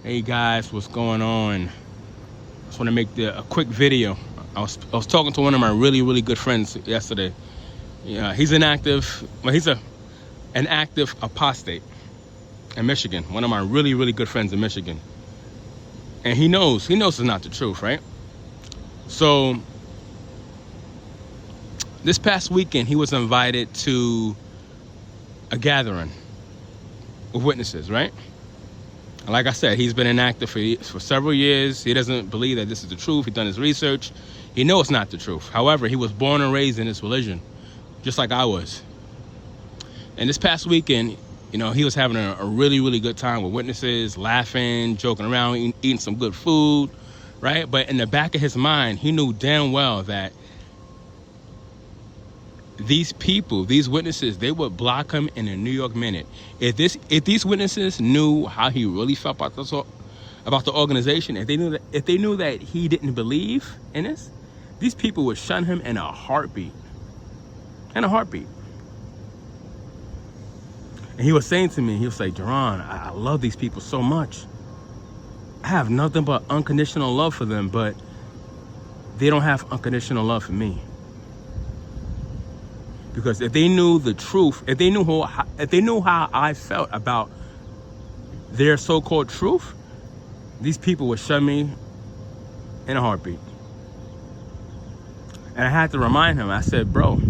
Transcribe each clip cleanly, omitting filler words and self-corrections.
Hey guys, what's going on? Just want to make a quick video. I was talking to one of my really good friends yesterday. Yeah, he's an active apostate in Michigan. One of my really good friends in Michigan, and he knows it's not the truth, right? So this past weekend, he was invited to a with witnesses, right? Like I said, he's been inactive for several years. He doesn't believe that this is the truth. He's done his research. He knows it's not the truth. However, he was born and raised in this religion, just like I was. And this past weekend, he was having a really good time with witnesses, laughing, joking around, eating some good food, right? But in the back of his mind, he knew damn well that these people, these witnesses, they would block him in a New York minute. If these witnesses knew how he really felt about the organization, if they knew that he didn't believe in this, these people would shun him in a heartbeat. In a heartbeat. And he was saying to me, he was like, Jerron, I love these people so much. I have nothing but unconditional love for them, but they don't have unconditional love for me. Because if they knew the truth, if they knew how I felt about their so-called truth, these people would shun me in a heartbeat. And I had to remind him. I said, bro,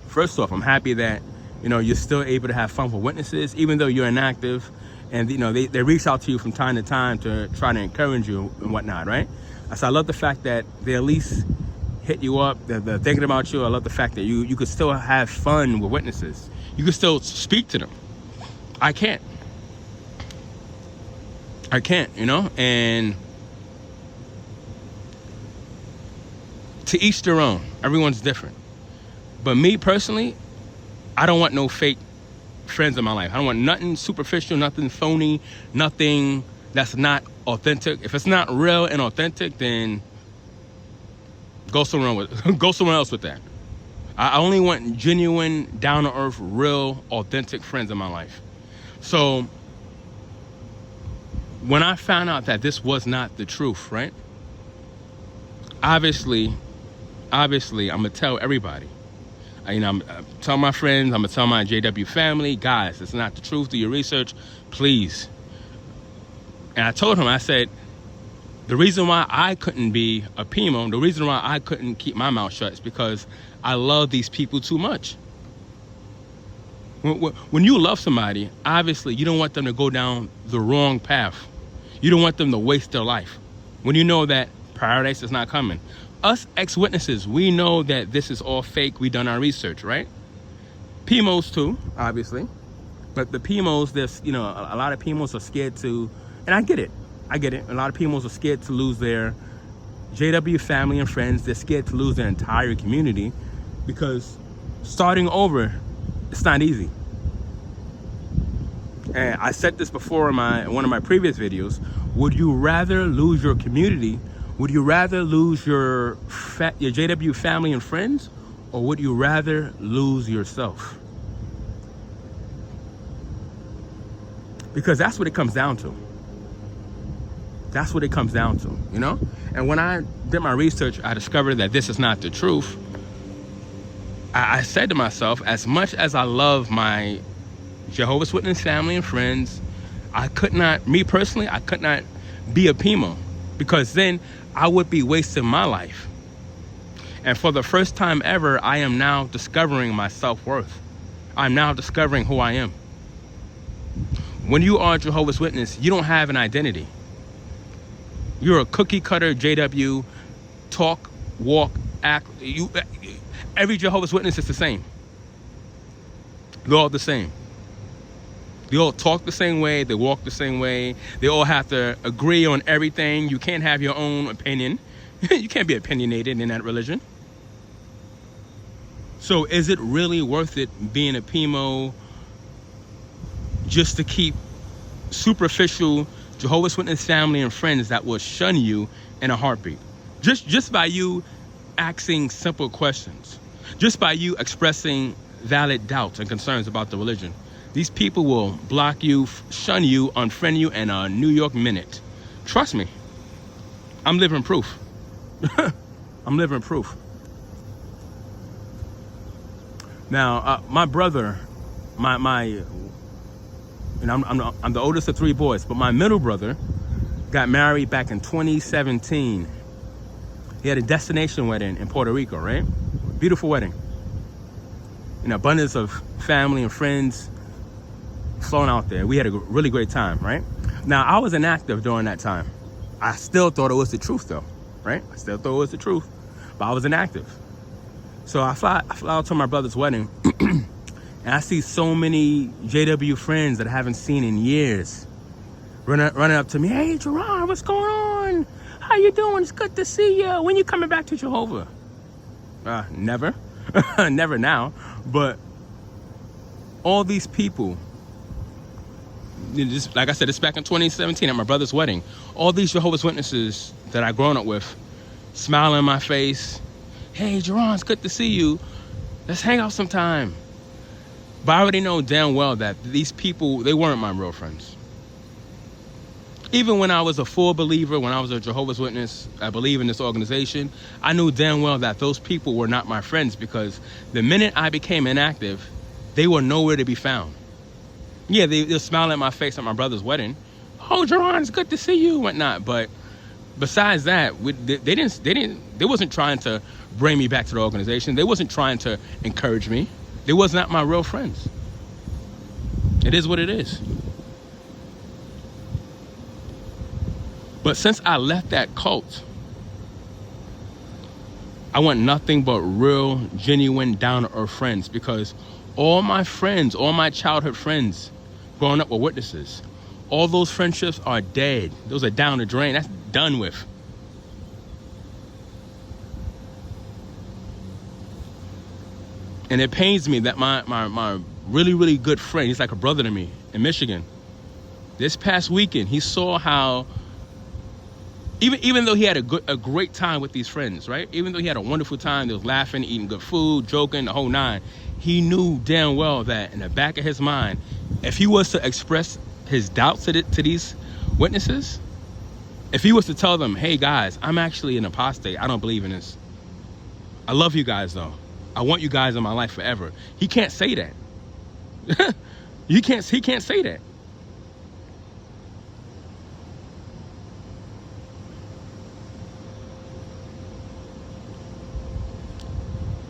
first off, I'm happy that you're still able to have fun with witnesses, even though you're inactive, and they reach out to you from time to time to try to encourage you and whatnot, right? I said, I love the fact that they at least hit you up, they're thinking about you. I love the fact that you could still have fun with witnesses. You could still speak to them. I can't, and to each their own. Everyone's different. But me personally, I don't want no fake friends in my life. I don't want nothing superficial, nothing phony, nothing that's not authentic. If it's not real and authentic, then go somewhere else with that. I only want genuine, down-to-earth, real, authentic friends in my life. So when I found out that this was not the truth, right? Obviously, I'm gonna tell everybody. I'm tell my friends, I'm gonna tell my JW family, guys, it's not the truth. Do your research, please. And I told him, I said, the reason why I couldn't be a PIMO, the reason why I couldn't keep my mouth shut is because I love these people too much. When you love somebody, obviously you don't want them to go down the wrong path. You don't want them to waste their life. When you know that paradise is not coming. Us ex-witnesses, we know that this is all fake. We done our research, right? PIMOs too, obviously. But the PIMOs, there's, a lot of PIMOs are scared to, and I get it. A lot of PIMOs are scared to lose their JW family and friends. They're scared to lose their entire community because starting over, it's not easy. And I said this before in one of my previous videos. Would you rather lose your community? Would you rather lose your JW family and friends? Or would you rather lose yourself? Because that's what it comes down to. That's what it comes down to, And when I did my research, I discovered that this is not the truth. I said to myself, as much as I love my Jehovah's Witness family and friends, I could not be a PIMO, because then I would be wasting my life. And for the first time ever, I am now discovering my self-worth. I'm now discovering who I am. When you are a Jehovah's Witness, you don't have an identity. You're a cookie cutter JW, talk, walk, act. Every Jehovah's Witness is the same. They're all the same. They all talk the same way. They walk the same way. They all have to agree on everything. You can't have your own opinion. You can't be opinionated in that religion. So is it really worth it being a PIMO just to keep superficial Jehovah's Witness family and friends that will shun you in a heartbeat? Just by you asking simple questions. Just by you expressing valid doubts and concerns about the religion. These people will block you, shun you, unfriend you in a New York minute. Trust me. I'm living proof. I'm living proof. Now, my brother, and I'm the oldest of 3 boys, but my middle brother got married back in 2017. He had a destination wedding in Puerto Rico, right? Beautiful wedding. An abundance of family and friends flown out there. We had a really great time, right? Now, I was inactive during that time. I still thought it was the truth, though, right? I still thought it was the truth, but I was inactive. So I fly out to my brother's wedding, and I see so many JW friends that I haven't seen in years running up to me. Hey, Jerron, what's going on? How you doing? It's good to see you. When you coming back to Jehovah? Never. Never now. But all these people, just like I said, it's back in 2017 at my brother's wedding. All these Jehovah's Witnesses that I've grown up with, smiling in my face. Hey, Jerron, it's good to see you. Let's hang out sometime. But I already know damn well that these people, they weren't my real friends. Even when I was a full believer, when I was a Jehovah's Witness, I believe in this organization, I knew damn well that those people were not my friends, because the minute I became inactive, they were nowhere to be found. Yeah, they'll smile at my face at my brother's wedding. Oh, Jerron, it's good to see you, whatnot. But besides that, they wasn't trying to bring me back to the organization. They wasn't trying to encourage me. They was not my real friends. It is what it is. But since I left that cult, I want nothing but real, genuine, down-to-earth friends, because all my friends, all my childhood friends growing up were witnesses. All those friendships are dead. Those are down the drain. That's done with. And it pains me that my really, really good friend, he's like a brother to me in Michigan, this past weekend, he saw how even though he had a great time with these friends, right? Even though he had a wonderful time, they was laughing, eating good food, joking, the whole nine, he knew damn well that in the back of his mind, if he was to express his doubts to these witnesses, if he was to tell them, hey guys, I'm actually an apostate, I don't believe in this. I love you guys though. I want you guys in my life forever. He can't say that. He can't say that.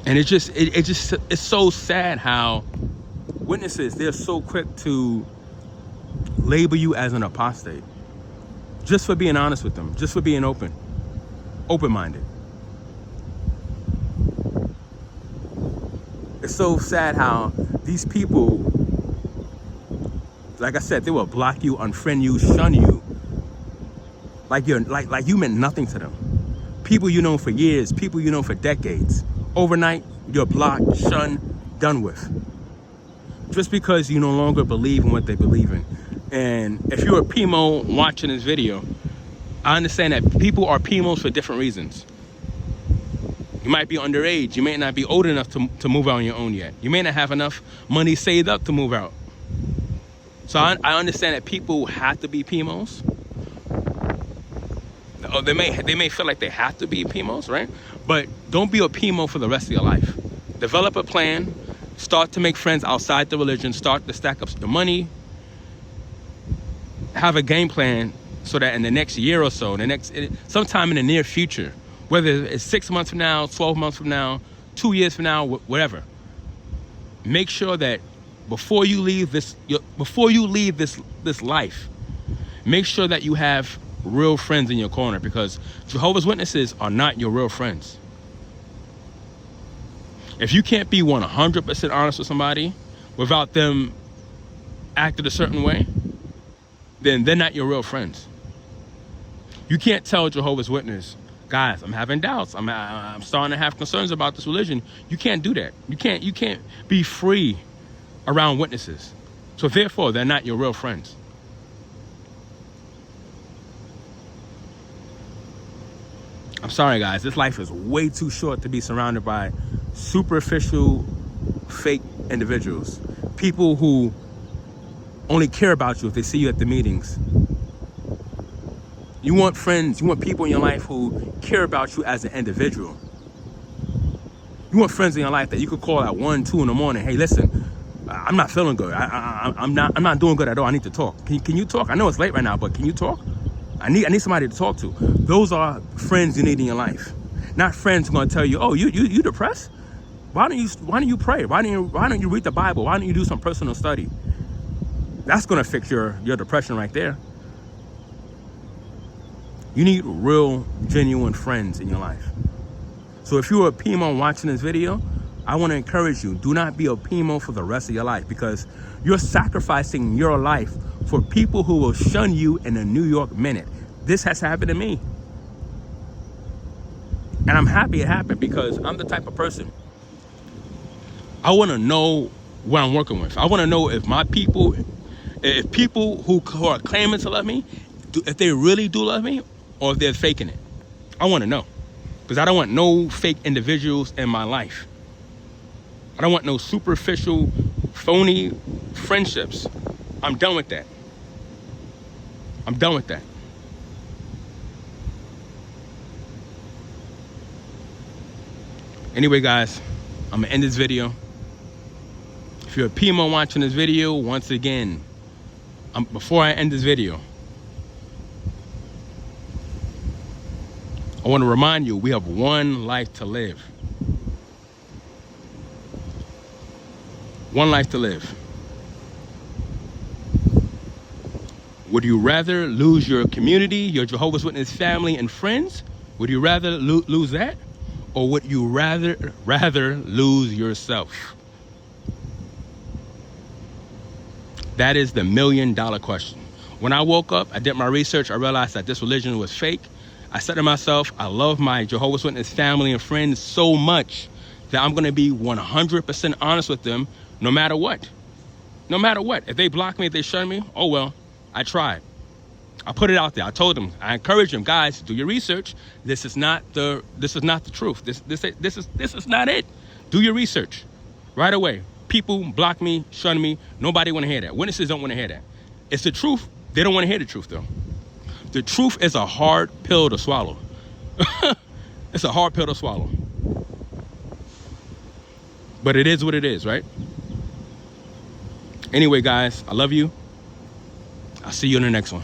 And it's so sad how witnesses, they're so quick to label you as an apostate just for being honest with them, just for being open-minded. It's so sad how these people, like I said, they will block you, unfriend you, shun you, like you meant nothing to them. People you know for years, people you know for decades. Overnight, you're blocked, shunned, done with. Just because you no longer believe in what they believe in. And if you're a PIMO watching this video, I understand that people are PIMOs for different reasons. You might be underage. You may not be old enough to move out on your own yet. You may not have enough money saved up to move out. So I understand that people have to be PIMOs. Oh, they may feel like they have to be PIMOs, right? But don't be a PIMO for the rest of your life. Develop a plan. Start to make friends outside the religion. Start to stack up your money. Have a game plan so that in the next year or so, sometime in the near future, whether it's 6 months from now, 12 months from now, 2 years from now, whatever, make sure that before you leave this life, make sure that you have real friends in your corner, because Jehovah's Witnesses are not your real friends. If you can't be 100% honest with somebody without them acting a certain way, then they're not your real friends. You can't tell Jehovah's Witness, guys, I'm having doubts. I'm starting to have concerns about this religion. You can't do that. You can't be free around witnesses. So therefore, they're not your real friends. I'm sorry, guys. This life is way too short to be surrounded by superficial, fake individuals. People who only care about you if they see you at the meetings. You want friends, you want people in your life who care about you as an individual. You want friends in your life that you could call at 1, 2 in the morning. Hey, listen, I'm not feeling good. I'm not doing good at all. I need to talk. Can you talk? I know it's late right now, but can you talk? I need somebody to talk to. Those are friends you need in your life. Not friends who are going to tell you, oh, you depressed? Why don't you pray? Why don't you read the Bible? Why don't you do some personal study? That's going to fix your depression right there. You need real, genuine friends in your life. So if you're a PIMO watching this video, I want to encourage you, do not be a PIMO for the rest of your life, because you're sacrificing your life for people who will shun you in a New York minute. This has happened to me. And I'm happy it happened, because I'm the type of person, I want to know what I'm working with. I want to know if my people, if people who are claiming to love me, if they really do love me, or if they're faking it. I want to know, because I don't want no fake individuals in my life. I don't want no superficial, phony friendships. I'm done with that. I'm done with that. Anyway, guys, I'm gonna end this video. If you're a PIMO watching this video, once again, before I end this video, I want to remind you, we have one life to live. One life to live. Would you rather lose your community, your Jehovah's Witness family and friends? Would you rather lose that? Or would you rather lose yourself? That is the $1 million question. When I woke up, I did my research, I realized that this religion was fake. I said to myself, I love my Jehovah's Witness family and friends so much that I'm gonna be 100% honest with them no matter what. No matter what. If they block me, if they shun me, oh well, I tried. I put it out there. I told them, I encourage them, guys, do your research. This is not the truth. This is not it. Do your research right away. People block me, shun me. Nobody want to hear that. Witnesses don't want to hear that. It's the truth. They don't want to hear the truth, though. The truth is a hard pill to swallow. It's a hard pill to swallow. But it is what it is, right? Anyway, guys, I love you. I'll see you in the next one.